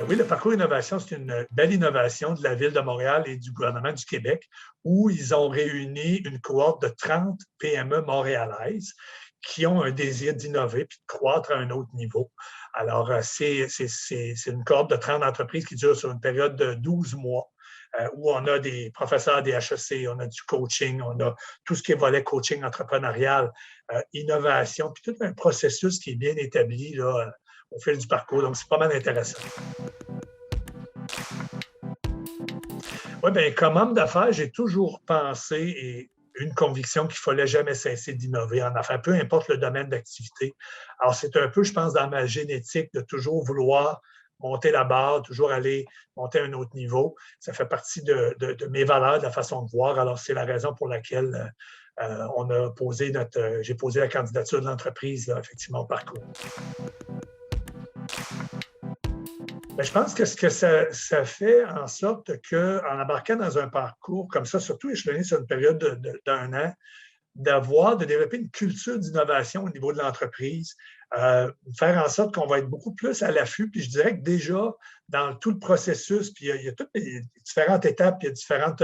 Oui, le parcours innovation, c'est une belle innovation de la Ville de Montréal et du gouvernement du Québec où ils ont réuni une cohorte de 30 PME montréalaises qui ont un désir d'innover puis de croître à un autre niveau. Alors, c'est une cohorte de 30 entreprises qui dure sur une période de 12 mois. Où on a des professeurs des HEC, on a du coaching, on a tout ce qui est volet coaching entrepreneurial, innovation, puis tout un processus qui est bien établi là, au fil du parcours. Donc, c'est pas mal intéressant. Oui, bien, comme homme d'affaires, j'ai toujours pensé et une conviction qu'il ne fallait jamais cesser d'innover en affaires, peu importe le domaine d'activité. Alors, c'est un peu, je pense, dans ma génétique de toujours vouloir monter la barre, toujours aller monter à un autre niveau. Ça fait partie de mes valeurs, de la façon de voir. Alors, c'est la raison pour laquelle j'ai posé la candidature de l'entreprise, là, effectivement, au parcours. Bien, je pense que ce que ça fait en sorte qu'en embarquant dans un parcours comme ça, surtout échelonné sur une période d'un an, de développer une culture d'innovation au niveau de l'entreprise, faire en sorte qu'on va être beaucoup plus à l'affût. Puis je dirais que déjà, dans tout le processus, puis il y a toutes les différentes étapes, puis il y a différentes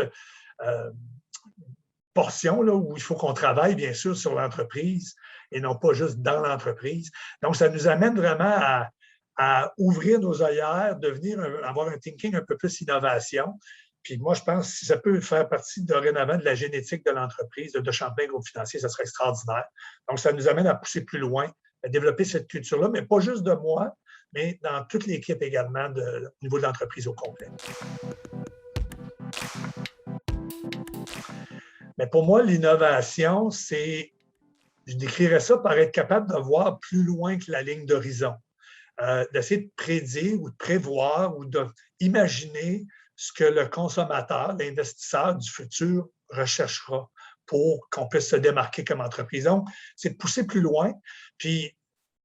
portions là, où il faut qu'on travaille, bien sûr, sur l'entreprise et non pas juste dans l'entreprise. Donc, ça nous amène vraiment à ouvrir nos œillères, avoir un thinking un peu plus innovation. Puis moi, je pense que si ça peut faire partie dorénavant de la génétique de l'entreprise, de Champlain Groupe Financier, ça serait extraordinaire. Donc, ça nous amène à pousser plus loin, à développer cette culture-là, mais pas juste de moi, mais dans toute l'équipe également au niveau de l'entreprise au complet. Mais pour moi, l'innovation, je décrirais ça par être capable de voir plus loin que la ligne d'horizon. D'essayer de prédire ou de prévoir ou d'imaginer ce que le consommateur, l'investisseur du futur recherchera pour qu'on puisse se démarquer comme entreprise. Donc, c'est de pousser plus loin. Puis,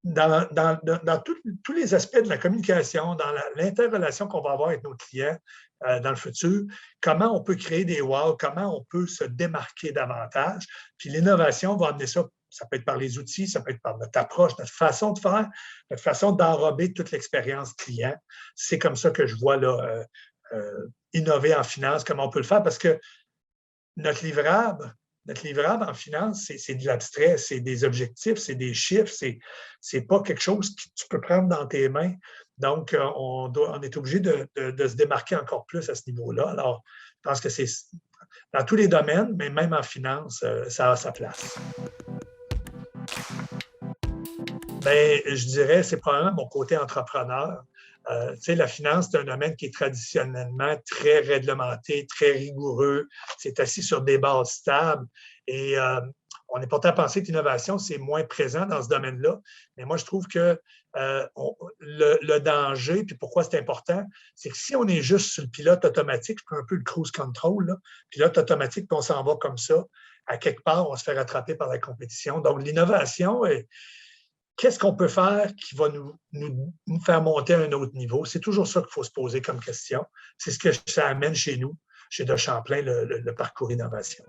dans tous les aspects de la communication, dans l'interrelation qu'on va avoir avec nos clients dans le futur, comment on peut créer des wow, comment on peut se démarquer davantage. Puis l'innovation va amener ça. Ça peut être par les outils, ça peut être par notre approche, notre façon de faire, notre façon d'enrober toute l'expérience client. C'est comme ça que je vois là, innover en finance, comment on peut le faire, parce que notre livrable en finance, c'est de l'abstrait, c'est des objectifs, c'est des chiffres, c'est pas quelque chose que tu peux prendre dans tes mains. Donc, on est obligé de se démarquer encore plus à ce niveau-là. Alors, je pense que c'est dans tous les domaines, mais même en finance, ça a sa place. Bien, je dirais, c'est probablement mon côté entrepreneur. La finance, c'est un domaine qui est traditionnellement très réglementé, très rigoureux. C'est assis sur des bases stables. Et on est porté à penser que l'innovation, c'est moins présent dans ce domaine-là. Mais moi, je trouve que le danger, puis pourquoi c'est important, c'est que si on est juste sur le pilote automatique, un peu le cruise control, là, pilote automatique, puis on s'en va comme ça, à quelque part, on se fait rattraper par la compétition. Donc, l'innovation qu'est-ce qu'on peut faire qui va nous faire monter à un autre niveau? C'est toujours ça qu'il faut se poser comme question. C'est ce que ça amène chez nous, chez De Champlain, le parcours innovation.